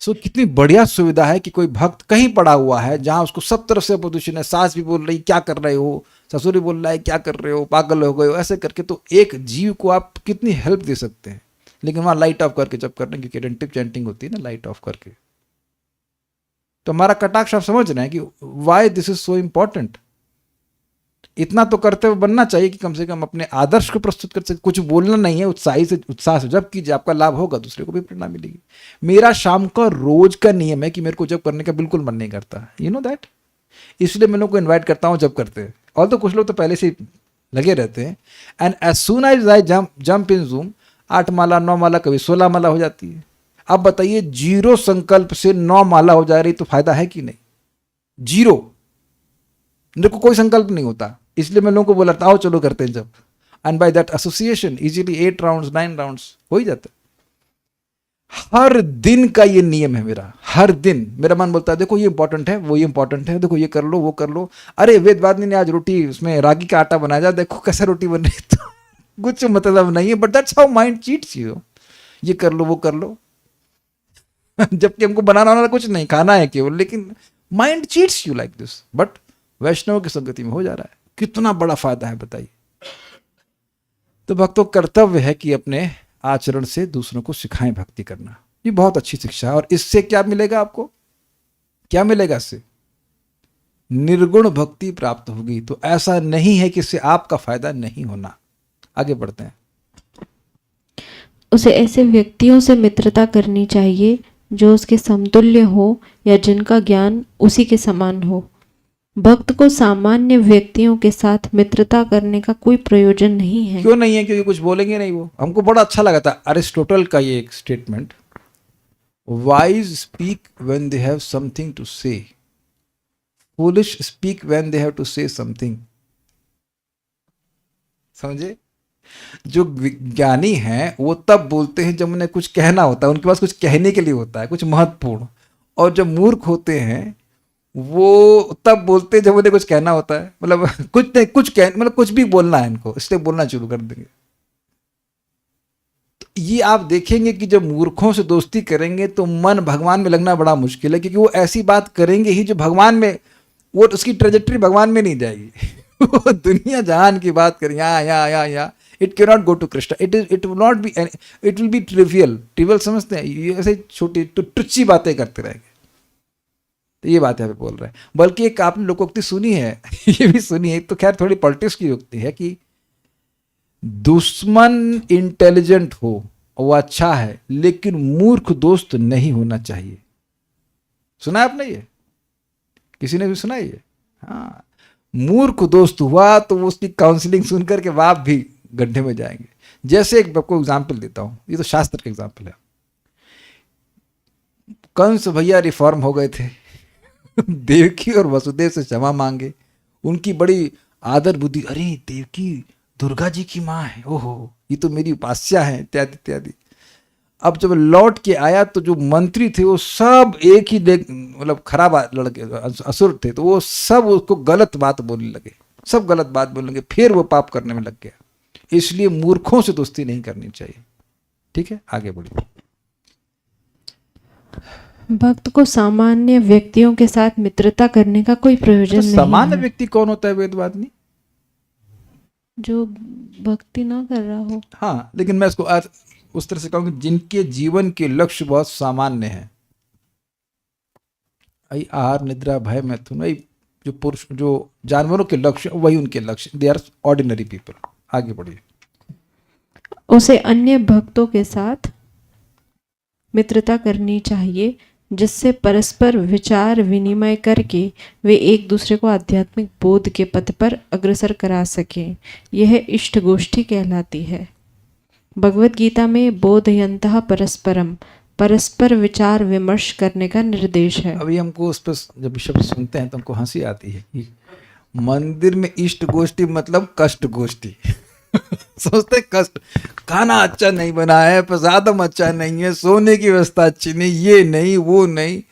सो कितनी बढ़िया सुविधा है कि कोई भक्त कहीं पड़ा हुआ है जहां उसको सब तरफ से प्रदूषण है, सास भी बोल रही क्या कर रहे हो, ससुर भी बोल रहा है क्या कर रहे हो, पागल हो गए हो, ऐसे करके तो एक जीव को आप कितनी हेल्प दे सकते हैं। लेकिन वहां लाइट ऑफ करके जब करने की अटेंटिव चैंटिंग होती है ना, लाइट ऑफ करके, तो हमारा कटाक्ष आप समझ रहे हैं कि why this is so important. इतना तो कर्तव्य बनना चाहिए कि कम से कम अपने आदर्श को प्रस्तुत कर सके। कुछ बोलना नहीं है, उत्साह से जब कीजिए, आपका लाभ होगा, दूसरे को भी प्रेरणा मिलेगी। मेरा शाम का रोज का नियम है कि मेरे को जब करने का बिल्कुल मन नहीं करता, यू नो दैट, इसलिए मैं लोगों को इन्वाइट करता हूँ जब करते हैं। और तो कुछ लोग तो पहले से लगे रहते हैं, and as soon as I jump in Zoom, 8 माला 9 माला कभी 16 माला हो जाती है। अब बताइए, जीरो संकल्प से 9 माला हो जा रही तो फायदा है कि नहीं? जीरो, मेरे को कोई संकल्प नहीं होता, इसलिए मैं लोगों को बोला आओ चलो करते हैं जब, and by that association easily 8 rounds 9 rounds हो ही जाता है। हर दिन का ये नियम है मेरा, हर दिन मेरा मन बोलता है देखो ये इंपॉर्टेंट है, वो ये इंपॉर्टेंट है, देखो ये कर लो वो कर लो। अरे वेदवादिनी ने आज रोटी उसमें रागी का आटा बनाया जा, देखो कैसा रोटी बन रही है, तो कुछ मतलब नहीं है, but that's how mind cheats you. ये कर लो वो कर लो जबकि हमको बनाना कुछ नहीं, खाना है केवल, लेकिन mind cheats you like this. But वैष्णव की संगति में हो जा रहा है, कितना बड़ा फायदा है बताइए। तो भक्तों कर्तव्य है कि अपने आचरण से दूसरों को सिखाएं भक्ति करना। ये बहुत अच्छी शिक्षा है। और इससे क्या मिलेगा आपको? क्या मिलेगा इससे? निर्गुण भक्ति प्राप्त होगी। तो ऐसा नहीं है कि इससे आपका फायदा नहीं होना। आगे बढ़ते हैं। उसे ऐसे व्यक्तियों से मित्रता करनी चाहिए जो उसके समतुल्य हो या जिनका ज्ञान उसी के समान हो। भक्त को सामान्य व्यक्तियों के साथ मित्रता करने का कोई प्रयोजन नहीं है। क्यों नहीं है? क्योंकि कुछ बोलेंगे नहीं वो। हमको बड़ा अच्छा लगा था अरिस्टोटल का ये एक statement, wise speak when they have something to say, foolish speak when they have to say something. समझे? जो विज्ञानी हैं वो तब बोलते हैं जब उन्हें कुछ कहना होता है, उनके पास कुछ कहने के लिए होता है, कुछ महत्वपूर्ण। और जब मूर्ख होते हैं वो तब बोलते हैं जब उन्हें कुछ कहना होता है, मतलब कुछ नहीं, कुछ कह, मतलब कुछ भी बोलना है इनको, इसलिए बोलना शुरू कर देंगे। तो ये आप देखेंगे कि जब मूर्खों से दोस्ती करेंगे तो मन भगवान में लगना बड़ा मुश्किल है, क्योंकि वो ऐसी बात करेंगे ही जो भगवान में, वो उसकी ट्रेजेक्टरी भगवान में नहीं जाएगी। वो दुनिया जहान की बात करें, यहाँ it can not go to Krishna, it will not be, it will be trivial समझते हैं, ये ऐसे छोटी टुच्ची बातें करते रहेंगे। तो ये बात यहाँ पे बोल रहे हैं। बल्कि एक आपने लोकोक्ति सुनी है, ये भी सुनी है, तो खैर थोड़ी पॉलिटिक्स की युक्ति है कि दुश्मन इंटेलिजेंट हो वो अच्छा है, लेकिन मूर्ख दोस्त नहीं होना चाहिए। सुना है आपने ये? किसी ने भी सुना है ये? हाँ, मूर्ख दोस्त हुआ तो वो उसकी काउंसलिंग सुन करके आप भी गड्ढे में जाएंगे। जैसे एक आपको एग्जाम्पल देता हूं, ये तो शास्त्र का एग्जाम्पल है। कंस भैया रिफॉर्म हो गए थे, देवकी और वसुदेव से क्षमा मांगे, उनकी बड़ी आदर बुद्धि, अरे देवकी दुर्गा जी की माँ है, ओहो ये तो मेरी उपास्या है, इत्यादि इत्यादि। अब जब लौट के आया तो जो मंत्री थे वो सब एक ही मतलब खराब लड़के असुर थे, तो वो सब उसको गलत बात बोलने लगे, सब गलत बात बोलने लगे, फिर वो पाप करने में लग गया। इसलिए मूर्खों से दोस्ती नहीं करनी चाहिए। ठीक है, आगे बढ़िए। भक्त को सामान्य व्यक्तियों के साथ मित्रता करने का कोई प्रयोजन तो नहीं सामान्य है। व्यक्ति कौन होता है वेदवादिनी? जो भक्ति ना कर रहा हो। हाँ, लेकिन मैं इसको आज उस तरह से कहूँगी जिनके जीवन के लक्ष्य बहुत सामान्य हैं। आहार निद्रा भय मैथुन, वही जो पुरुष, जो जानवरों के लक्ष्य, वही उनके लक्ष्य, दे आर ऑर्डिनरी पीपल। आगे बढ़िए। उसे अन्य भक्तों के साथ मित्रता करनी चाहिए जिससे परस्पर विचार विनिमय करके वे एक दूसरे को आध्यात्मिक बोध के पथ पर अग्रसर करा सकें। यह इष्ट गोष्ठी कहलाती है। भगवत गीता में बोधयन्तः परस्परम, परस्पर विचार विमर्श करने का निर्देश है। अभी हमको उस पर जब शब्द सुनते हैं तो हमको हंसी आती है कि मंदिर में इष्ट गोष्ठी मतलब कष्ट गोष्ठी। सोचते कष्ट, खाना अच्छा नहीं बना है, प्रसादम अच्छा नहीं है, सोने की व्यवस्था अच्छी नहीं, ये नहीं वो नहीं।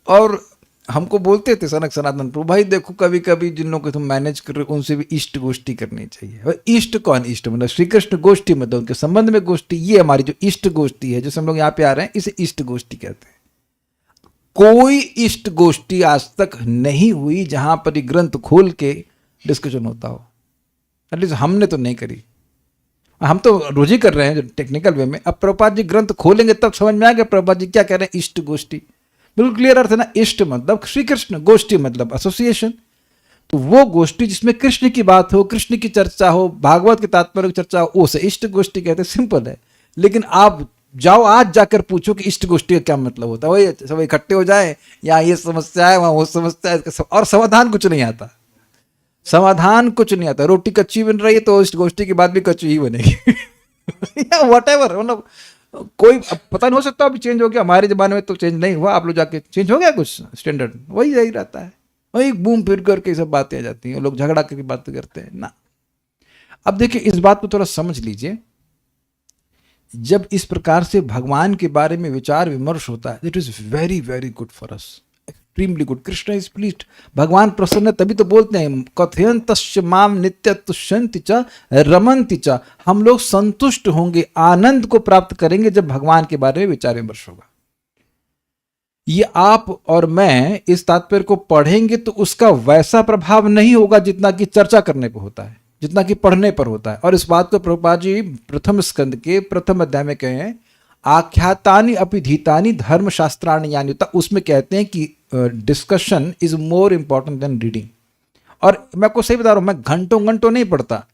और हमको बोलते थे सनक सनातन प्रभु, भाई देखो कभी कभी जिन लोगों को तुम मैनेज कर रहे हो उनसे भी इष्ट गोष्ठी करनी चाहिए। और इष्ट कौन? इष्ट मतलब श्री कृष्ण गोष्ठी, मतलब उनके संबंध में गोष्ठी। ये हमारी जो इष्ट गोष्ठी है, जो हम लोग यहाँ पे आ रहे हैं, इसे इष्ट गोष्ठी कहते हैं। कोई इष्ट गोष्ठी आज तक नहीं हुई जहां पर ये ग्रंथ खोल के डिस्कशन होता हो। एटलीस्ट हमने तो नहीं करी, हम तो रोज ही कर रहे हैं टेक्निकल वे में। अब प्रभुपाद जी ग्रंथ खोलेंगे तब समझ में आएगा प्रभुपाद जी क्या कह रहे हैं। इष्ट गोष्ठी बिल्कुल क्लियर अर्थ है ना। इष्ट मतलब श्री कृष्ण, गोष्ठी मतलब एसोसिएशन। तो वो गोष्ठी जिसमें कृष्ण की बात हो, कृष्ण की चर्चा हो, भागवत के तात्पर्य की चर्चा हो, उसे इष्ट गोष्ठी कहते हैं। सिंपल है। लेकिन आप जाओ आज जाकर पूछो कि इष्ट गोष्ठी का क्या मतलब होता है, वही सब इकट्ठे हो जाए, यहाँ ये समस्या है वहाँ वो समस्या है, और समाधान कुछ नहीं आता। समाधान कुछ नहीं आता। रोटी कच्ची बन रही है तो इष्ट गोष्ठी के बाद भी कच्ची ही बनेगी। या व्हाटएवर, मतलब कोई पता नहीं, हो सकता अभी चेंज हो गया, हमारे जमाने में तो चेंज नहीं हुआ, आप लोग जाके चेंज हो गया कुछ स्टैंडर्ड, वही यही रहता है, वही घूम फिर करके सब बातें आ जाती हैं, लोग झगड़ा करके बातें करते हैं ना। अब देखिए इस बात को थोड़ा समझ लीजिए, जब इस प्रकार से भगवान के बारे में विचार विमर्श होता है, it is very very good for us, extremely good. Krishna is pleased, भगवान प्रसन्न, तभी तो बोलते हैं कथयन्तश्च माम नित्य तुष्यन्ति च रमन्ति च। हम लोग संतुष्ट होंगे, आनंद को प्राप्त करेंगे जब भगवान के बारे में विचार विमर्श होगा। ये आप और मैं इस तात्पर्य को पढ़ेंगे तो उसका वैसा प्रभाव नहीं होगा जितना कि चर्चा करने पर होता है, जितना कि पढ़ने पर होता है। और इस बात को प्रभुपाद जी प्रथम स्कंद के प्रथम अध्याय में कहे हैं, आख्यातानि अपिधीतानि धर्मशास्त्राणि यानी होता, उसमें कहते हैं कि discussion is more important than reading. और मैं आपको सही बता रहा हूँ, मैं घंटों घंटों नहीं पढ़ता,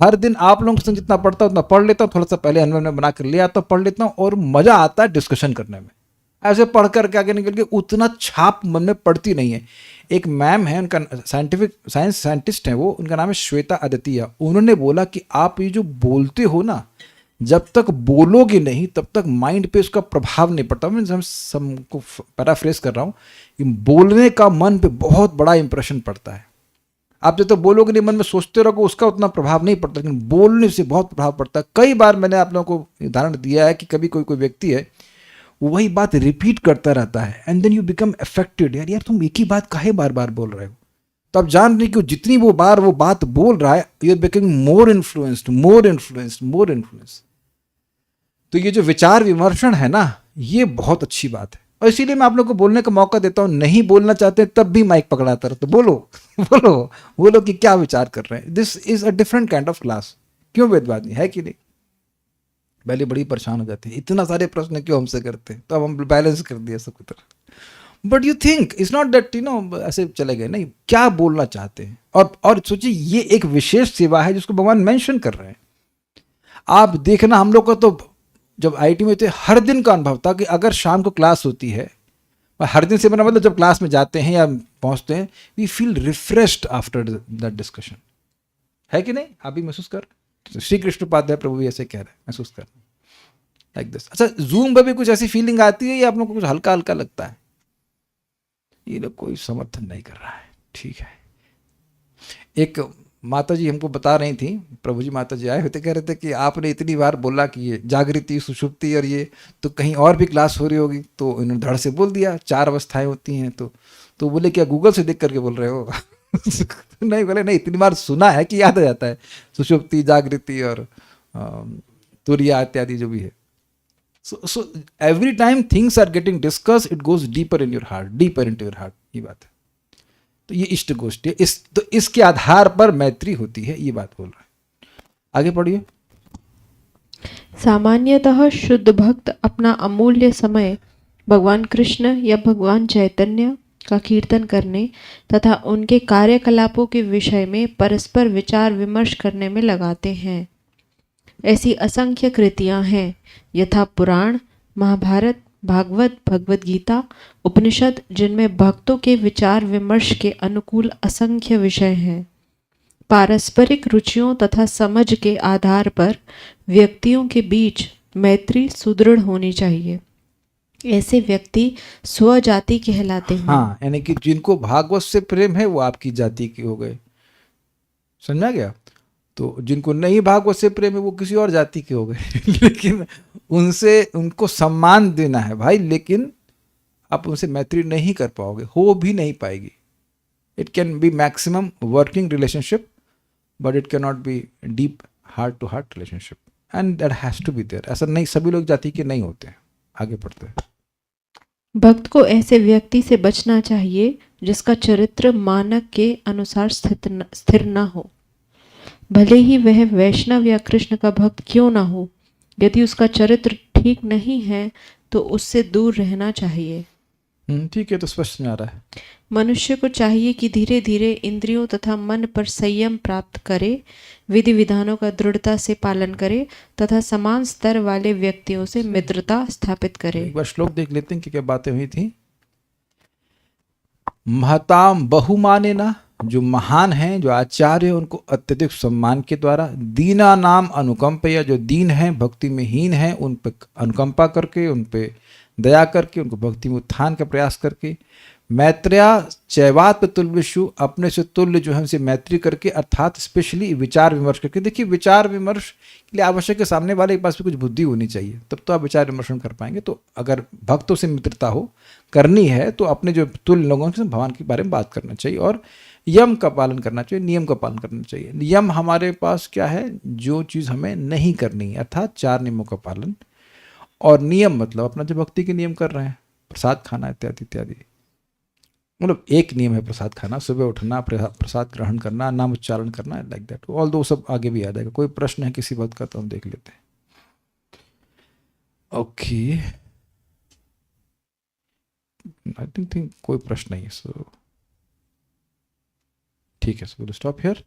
हर दिन आप लोगों से जितना पढ़ता हूँ उतना पढ़ लेता हूँ, थोड़ा सा पहले अनवन में बना कर ले आता हूँ, पढ़ लेता हूँ, और मज़ा आता है डिस्कशन करने में। ऐसे पढ़ करके आगे निकल के उतना छाप मन में पड़ती नहीं है। एक मैम है, उनका साइंस साइंटिस्ट है वो, उनका नाम है श्वेता आदित्य। उन्होंने बोला कि आप ये जो बोलते हो ना, जब तक बोलोगे नहीं तब तक माइंड पे उसका प्रभाव नहीं पड़ता। मैं हमको पैराफ्रेज कर रहा हूँ कि बोलने का मन पे बहुत बड़ा इंप्रेशन पड़ता है। आप जब तक बोलोगे नहीं, मन में सोचते रहोगे, उसका उतना प्रभाव नहीं पड़ता, लेकिन बोलने से बहुत प्रभाव पड़ता है। कई बार मैंने आप लोगों को उदाहरण दिया है कि कभी कोई व्यक्ति है, वही बात रिपीट करता रहता है, and then you become affected. यार तुम एक ही बात काहे बार बार बोल रहे हो? तो आप जान रहे कि जितनी वो बात बोल रहा है, you are becoming more influenced. तो ये जो विचार विमर्शन है ना, ये बहुत अच्छी बात है, और इसीलिए मैं आप लोग को बोलने का मौका देता हूँ। नहीं बोलना चाहते तब भी माइक पकड़ाता रहो, तो बोलो बोलो बोलो कि क्या विचार कर रहे हैं। This is a different kind of class. क्यों वेदवादी है कि नहीं? पहले बड़ी परेशान हो जाते हैं, इतना सारे प्रश्न क्यों हमसे करते हैं, तो अब हम बैलेंस कर दिया सब की तरह। But you think it's not that ऐसे चले गए, नहीं, क्या बोलना चाहते हैं। और सोचिए, ये एक विशेष सेवा है जिसको भगवान मेंशन कर रहे हैं। आप देखना, हम लोग का तो जब आईटी में थे, हर दिन का अनुभव था कि अगर शाम को क्लास होती है, हर दिन से मेरा मतलब जब क्लास में जाते हैं या पहुंचते हैं, we feel refreshed after that discussion, है कि नहीं? आप भी महसूस कर, श्री कृष्ण उपाध्याय प्रभु भी ऐसे कह रहे हैं, महसूस कर लाइक दिस। अच्छा, जूम पर भी कुछ ऐसी फीलिंग आती है या आप लोग को कुछ हल्का हल्का लगता है? ये लोग कोई समर्थन नहीं कर रहा है, ठीक है। एक माता जी हमको बता रही थी, प्रभु जी माता जी आए होते, कह रहे थे कि आपने इतनी बार बोला कि ये जागृति, सुषुप्ति और ये, तो कहीं और भी क्लास हो रही होगी। तो इन्होंने धड़ से बोल दिया 4 अवस्थाएं होती हैं। तो बोले क्या गूगल से देख करके बोल रहे हो? नहीं, बोले नहीं, इतनी बार सुना है कि याद आ जाता है, सुषुप्ति, जागृति और तुरिया इत्यादि जो भी है। So every time things are getting discuss, it goes deeper in your heart, deeper into your heart, ये बात है। तो ये इष्ट गोष्ठी है, तो इसके आधार पर मैत्री होती है, ये बात बोल रहा है। आगे पढ़िए। सामान्यतः शुद्ध भक्त अपना अमूल्य समय भगवान कृष्ण या भगवान चैतन्य का कीर्तन करने तथा उनके कार्यकलापों के विषय में परस्पर विचार विमर्श करने में लगाते हैं। ऐसी असंख्य कृतियां हैं, यथा पुराण, महाभारत, भागवत, भगवद गीता, उपनिषद, जिनमें भक्तों के विचार विमर्श के अनुकूल असंख्य विषय हैं। पारस्परिक रुचियों तथा समझ के आधार पर व्यक्तियों के बीच मैत्री सुदृढ़ होनी चाहिए। ऐसे व्यक्ति स्वजाति कहलाते हैं। हाँ, यानी कि जिनको भागवत से प्रेम है वो आपकी जाति के हो गए, समझा गया? तो जिनको नहीं भागवत से प्रेम है वो किसी और जाति के हो गए। लेकिन उनको सम्मान देना है भाई, लेकिन आप उनसे मैत्री नहीं कर पाओगे, हो भी नहीं पाएगी। It can be maximum working relationship, but it can not be deep heart to heart relationship, and that has to be there. ऐसा नहीं, सभी लोग जाति के नहीं होते हैं। आगे पढ़ते हैं। भक्त को ऐसे व्यक्ति से बचना चाहिए जिसका चरित्र मानक के अनुसार स्थिर न हो, भले ही वह वैष्णव या कृष्ण का भक्त क्यों ना हो। यदि उसका चरित्र ठीक नहीं है तो उससे दूर रहना चाहिए। ठीक है, तो स्पष्ट नहीं आ रहा है। मनुष्य को चाहिए कि धीरे धीरे इंद्रियों तथा मन पर संयम प्राप्त करे, विधि विधानों का दृढ़ता से पालन करे तथा समान स्तर वाले व्यक्तियों से मित्रता स्थापित करे। एक बार श्लोक देख लेते हैं कि क्या बातें हुई थी। महताम बहुमाने ना, जो महान हैं, जो आचार्य हैं, उनको अत्यधिक सम्मान के द्वारा। दीना नाम अनुकंपया, जो दीन हैं, भक्ति में हीन हैं, उन पर अनुकंपा करके, उन पे दया करके, उनको भक्ति में उत्थान का प्रयास करके। मैत्रेया चैवात तुल्यशु, अपने से तुल्य जो है उनसे मैत्री करके, अर्थात स्पेशली विचार विमर्श करके। देखिए, विचार विमर्श के लिए आवश्यक है सामने वाले के पास भी कुछ बुद्धि होनी चाहिए, तब तो आप विचार विमर्शन कर पाएंगे। तो अगर भक्तों से मित्रता हो करनी है तो अपने जो तुल्य लोगों से भगवान के बारे में बात करना चाहिए, और यम का पालन करना चाहिए, नियम का पालन करना चाहिए। यम हमारे पास क्या है? जो चीज़ हमें नहीं करनी है, अर्थात 4 नियमों का पालन। और नियम मतलब अपना जो भक्ति के नियम कर रहे हैं, प्रसाद खाना इत्यादि इत्यादि। मतलब एक नियम है प्रसाद खाना, सुबह उठना, प्रसाद ग्रहण करना, नाम उच्चारण करना, लाइक दैट। ऑल दो सब आगे भी याद आएगा। कोई प्रश्न है किसी बात का तो हम देख लेते हैं। ओके, आई थिंक कोई प्रश्न नहीं है, सो ठीक है, so will stop here.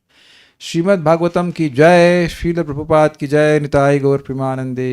Shrimad Bhagavatam की जय, श्रील प्रभुपाद की जय, निताई गौर प्रेमानंदे।